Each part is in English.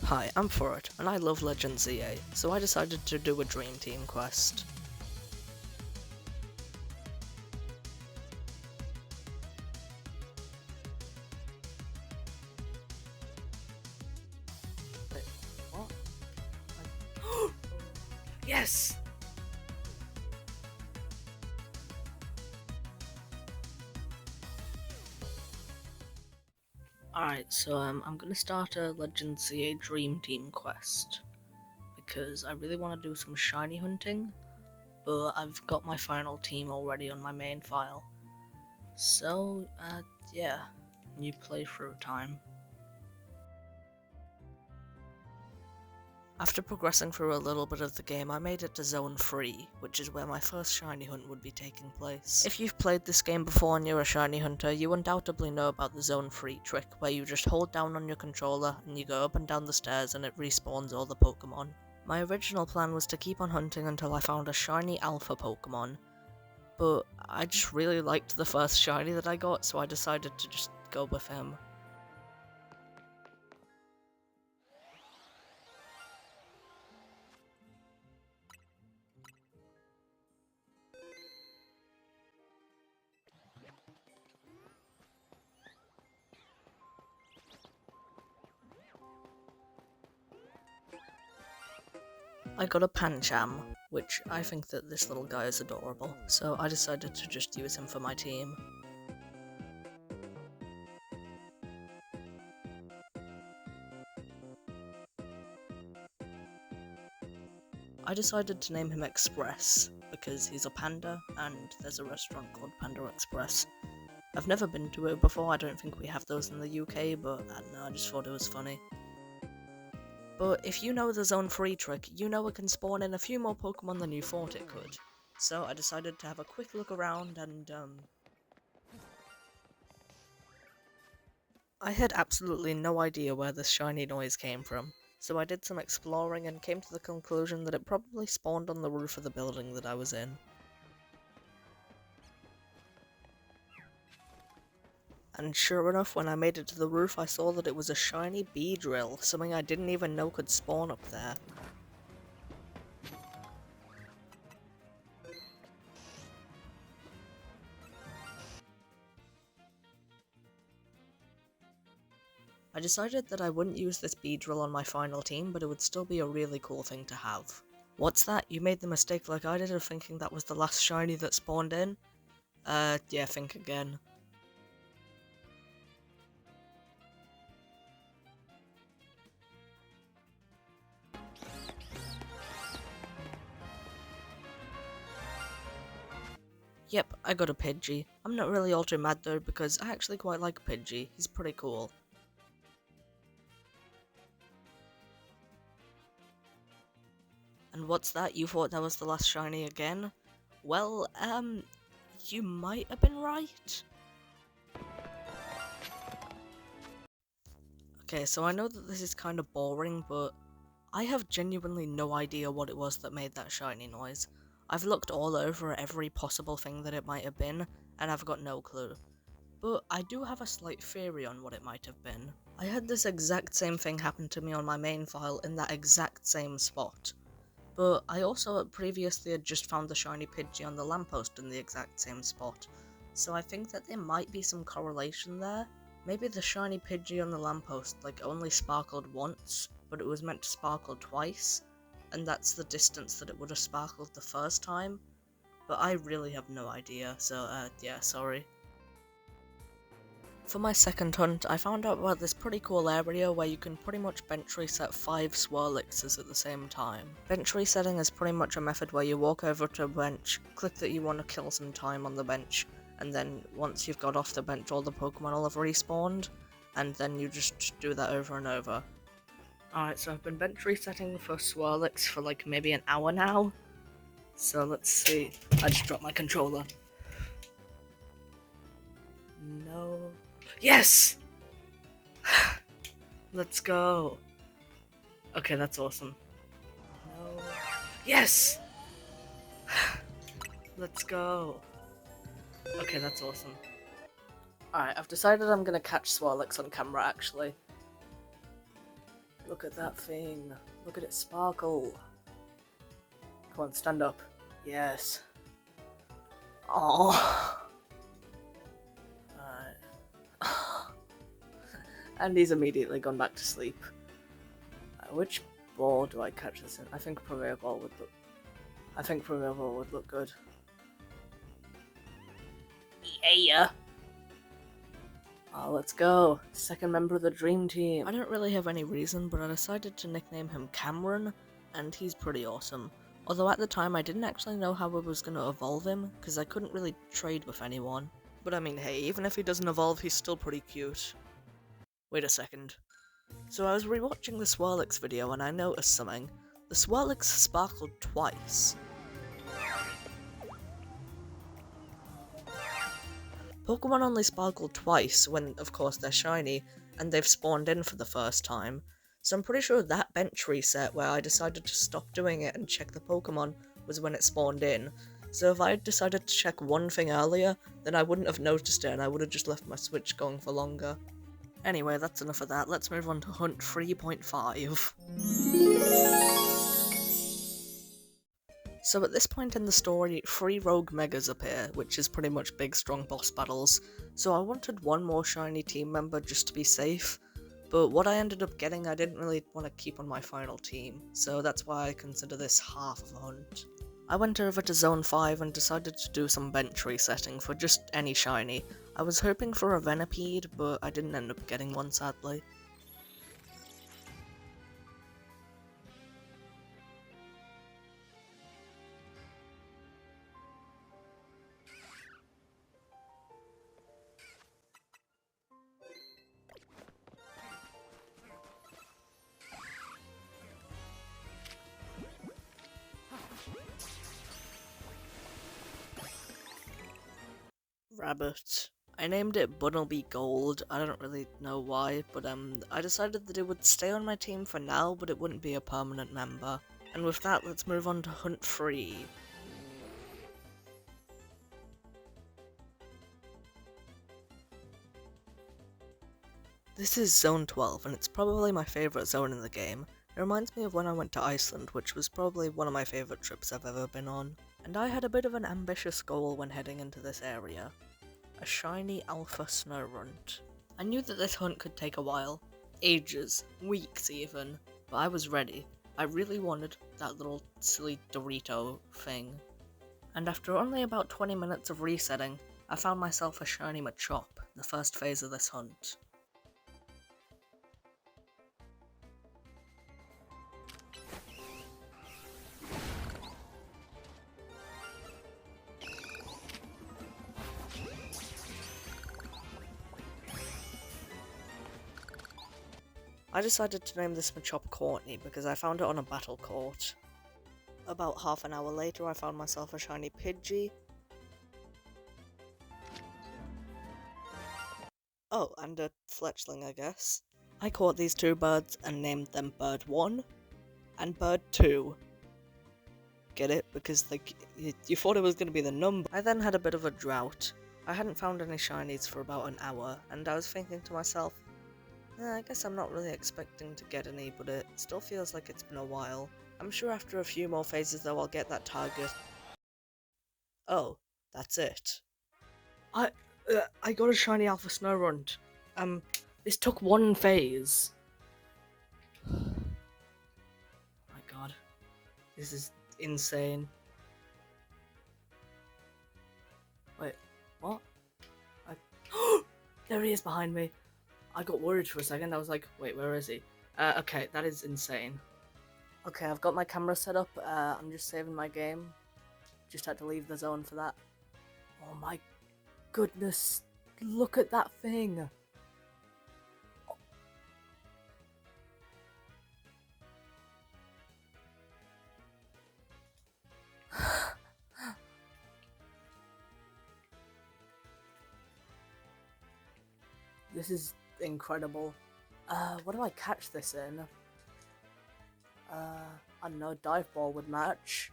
Hi, I'm Furret, and I love Legends EA, so I decided to do a Dream Team quest. Wait, what? Yes! Alright, so I'm gonna start a Legends EA Dream Team quest, because I really want to do some shiny hunting, but I've got my final team already on my main file. So, yeah, new playthrough time. After progressing through a little bit of the game, I made it to Zone 3, which is where my first shiny hunt would be taking place. If you've played this game before and you're a shiny hunter, you undoubtedly know about the Zone 3 trick, where you just hold down on your controller and you go up and down the stairs and it respawns all the Pokemon. My original plan was to keep on hunting until I found a shiny alpha Pokemon, but I just really liked the first shiny that I got, so I decided to just go with him. I got a Pancham, which I think that this little guy is adorable, so I decided to just use him for my team. I decided to name him Express, because he's a panda, and there's a restaurant called Panda Express. I've never been to it before, I don't think we have those in the UK, but I don't know, I just thought it was funny. But if you know the Zone 3 trick, you know it can spawn in a few more Pokemon than you thought it could. So I decided to have a quick look around and, I had absolutely no idea where this shiny noise came from, so I did some exploring and came to the conclusion that it probably spawned on the roof of the building that I was in. And sure enough, when I made it to the roof, I saw that it was a shiny Beedrill, something I didn't even know could spawn up there. I decided that I wouldn't use this Beedrill on my final team, but it would still be a really cool thing to have. What's that? You made the mistake like I did of thinking that was the last shiny that spawned in? Yeah, think again. Yep, I got a Pidgey. I'm not really all too mad though, because I actually quite like Pidgey. He's pretty cool. And what's that? You thought that was the last shiny again? Well, you might have been right. Okay, so I know that this is kind of boring, but I have genuinely no idea what it was that made that shiny noise. I've looked all over every possible thing that it might have been, and I've got no clue. But I do have a slight theory on what it might have been. I had this exact same thing happen to me on my main file in that exact same spot. But I also previously had just found the shiny Pidgey on the lamppost in the exact same spot. So I think that there might be some correlation there. Maybe the shiny Pidgey on the lamppost only sparkled once, but it was meant to sparkle twice, and that's the distance that it would have sparkled the first time. But I really have no idea, so yeah, sorry. For my second hunt, I found out about this pretty cool area where you can pretty much bench reset 5 Swirlixes at the same time. Bench resetting is pretty much a method where you walk over to a bench, click that you want to kill some time on the bench, and then once you've got off the bench all the Pokemon will have respawned, and then you just do that over and over. Alright, so I've been bench resetting for Swirlix for maybe an hour now. So let's see. I just dropped my controller. No. Yes! Let's go. Okay, that's awesome. No. Yes! Let's go. Okay, that's awesome. Alright, I've decided I'm gonna catch Swirlix on camera, actually. Look at that thing. Look at it sparkle. Come on, stand up. Yes. Oh. Alright. And he's immediately gone back to sleep. Which ball do I catch this in? I think Premier Ball would look. I think Premier Ball would look good. Yeah. Oh, let's go. Second member of the Dream Team. I don't really have any reason, but I decided to nickname him Cameron, and he's pretty awesome. Although at the time I didn't actually know how I was going to evolve him, because I couldn't really trade with anyone. But I mean, hey, even if he doesn't evolve, he's still pretty cute. Wait a second. So I was rewatching the Swirlix video and I noticed something. The Swirlix sparkled twice. Pokemon only sparkle twice when, of course, they're shiny, and they've spawned in for the first time. So I'm pretty sure that bench reset where I decided to stop doing it and check the Pokemon was when it spawned in. So if I had decided to check one thing earlier, then I wouldn't have noticed it and I would have just left my Switch going for longer. Anyway, that's enough of that. Let's move on to Hunt 3.5. So at this point in the story, 3 Rogue Megas appear, which is pretty much big strong boss battles, so I wanted one more shiny team member just to be safe, but what I ended up getting I didn't really want to keep on my final team, so that's why I consider this half of a hunt. I went over to Zone 5 and decided to do some bench resetting for just any shiny. I was hoping for a Venipede, but I didn't end up getting one sadly. Rabbit. I named it Bunnelby Gold. I don't really know why, but I decided that it would stay on my team for now, but it wouldn't be a permanent member. And with that, let's move on to Hunt 3. This is Zone 12, and it's probably my favourite zone in the game. It reminds me of when I went to Iceland, which was probably one of my favourite trips I've ever been on. And I had a bit of an ambitious goal when heading into this area. A shiny Alpha Snorunt. I knew that this hunt could take a while. Ages. Weeks even. But I was ready. I really wanted that little silly Dorito thing. And after only about 20 minutes of resetting, I found myself a shiny Machop, the first phase of this hunt. I decided to name this Machop Courtney because I found it on a battle court. About half an hour later I found myself a shiny Pidgey. Oh, and a Fletchling I guess. I caught these 2 birds and named them Bird 1 and Bird 2. Get it? Because you thought it was going to be the number. I then had a bit of a drought. I hadn't found any shinies for about an hour, and I was thinking to myself, I guess I'm not really expecting to get any, but it still feels like it's been a while. I'm sure after a few more phases though I'll get that target. Oh, that's it. I got a shiny Alpha Snorunt. This took 1 phase. Oh my god. This is insane. Wait, what? There he is behind me. I got worried for a second. I was like, wait, where is he? Okay, that is insane. Okay, I've got my camera set up. I'm just saving my game. Just had to leave the zone for that. Oh my goodness. Look at that thing. This is incredible. What do I catch this in? I don't know, Dive Ball would match.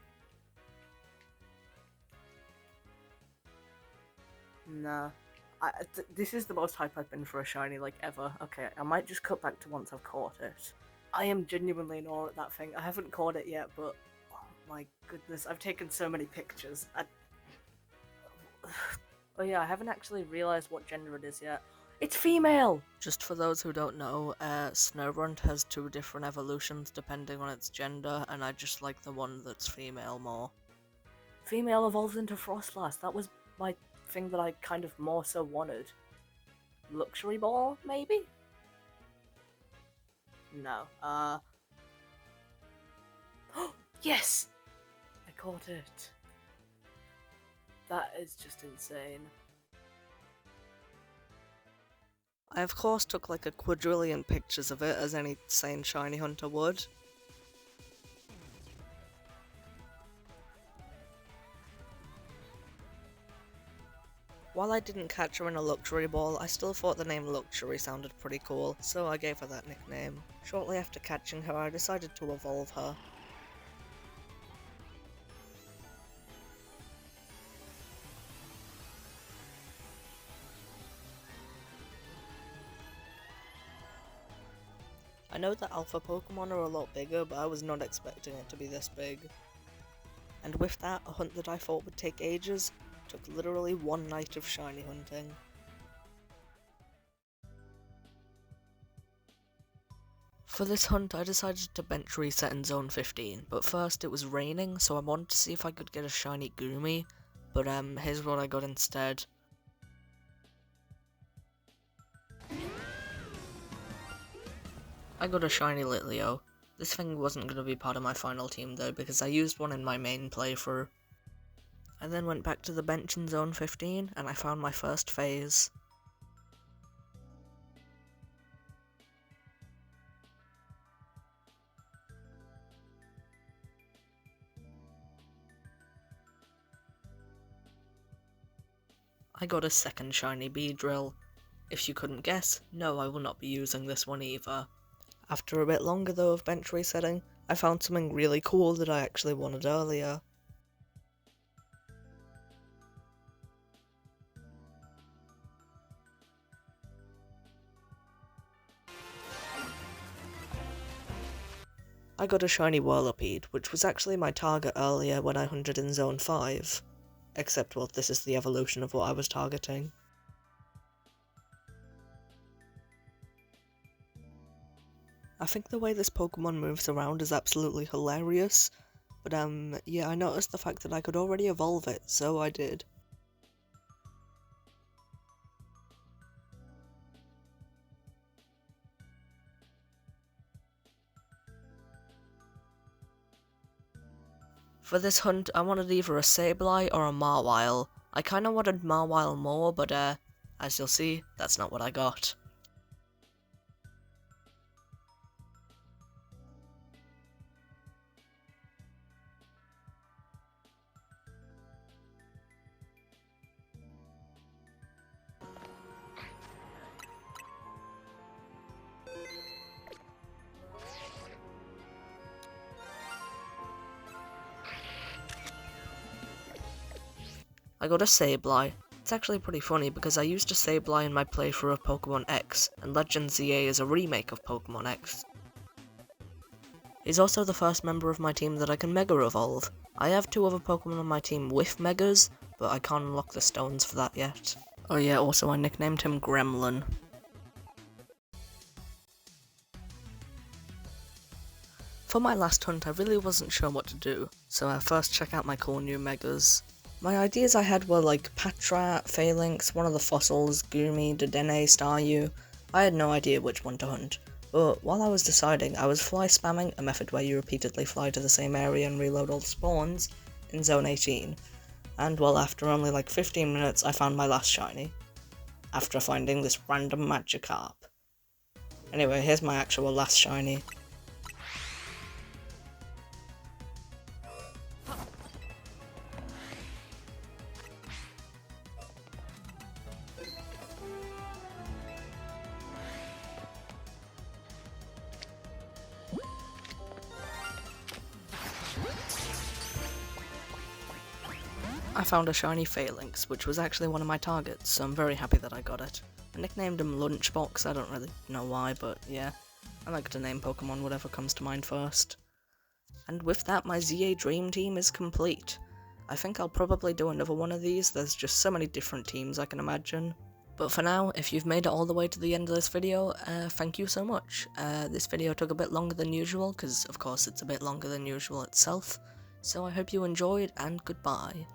Nah. This is the most hype I've been for a shiny, like, ever. Okay, I might just cut back to once I've caught it. I am genuinely in awe at that thing. I haven't caught it yet, but oh my goodness, I've taken so many pictures. Oh yeah, I haven't actually realized what gender it is yet. It's female! Just for those who don't know, Snorunt has 2 different evolutions depending on its gender, and I just like the one that's female more. Female evolves into Frostlass. That was my thing that I kind of more so wanted. Luxury Ball, maybe? No. Yes! I caught it. That is just insane. I of course took like a quadrillion pictures of it, as any sane shiny hunter would. While I didn't catch her in a luxury ball, I still thought the name Luxury sounded pretty cool, so I gave her that nickname. Shortly after catching her, I decided to evolve her. I know that alpha Pokemon are a lot bigger, but I was not expecting it to be this big. And with that, a hunt that I thought would take ages took literally 1 night of shiny hunting. For this hunt, I decided to bench reset in Zone 15, but first it was raining, so I wanted to see if I could get a shiny Goomy, but here's what I got instead. I got a shiny Litleo. This thing wasn't going to be part of my final team though, because I used one in my main playthrough. I then went back to the bench in Zone 15, and I found my first phase. I got a second shiny Beedrill. If you couldn't guess, no, I will not be using this one either. After a bit longer though of bench resetting, I found something really cool that I actually wanted earlier. I got a shiny Whirlipede, which was actually my target earlier when I hunted in Zone 5. Except, well, this is the evolution of what I was targeting. I think the way this Pokemon moves around is absolutely hilarious, but yeah, I noticed the fact that I could already evolve it, so I did. For this hunt, I wanted either a Sableye or a Mawile. I kinda wanted Mawile more, but as you'll see, that's not what I got. I got a Sableye. It's actually pretty funny because I used a Sableye in my playthrough of Pokemon X, and Legend ZA is a remake of Pokemon X. He's also the first member of my team that I can Mega Evolve. I have 2 other Pokemon on my team with Megas, but I can't unlock the stones for that yet. Oh yeah, also I nicknamed him Gremlin. For my last hunt, I really wasn't sure what to do, so I first check out my cool new Megas. My ideas I had were like Patrat, Phalanx, one of the fossils, Goomy, Dedenne, Staryu. I had no idea which one to hunt, but while I was deciding, I was fly spamming, a method where you repeatedly fly to the same area and reload all the spawns, in Zone 18. And well, after only like 15 minutes, I found my last shiny. After finding this random Magikarp. Anyway, here's my actual last shiny. I found a shiny Phalanx, which was actually one of my targets, so I'm very happy that I got it. I nicknamed him Lunchbox, I don't really know why, but yeah. I like to name Pokemon whatever comes to mind first. And with that, my ZA Dream Team is complete. I think I'll probably do another one of these, there's just so many different teams I can imagine. But for now, if you've made it all the way to the end of this video, thank you so much. This video took a bit longer than usual, because of course it's a bit longer than usual itself. So I hope you enjoyed, and goodbye.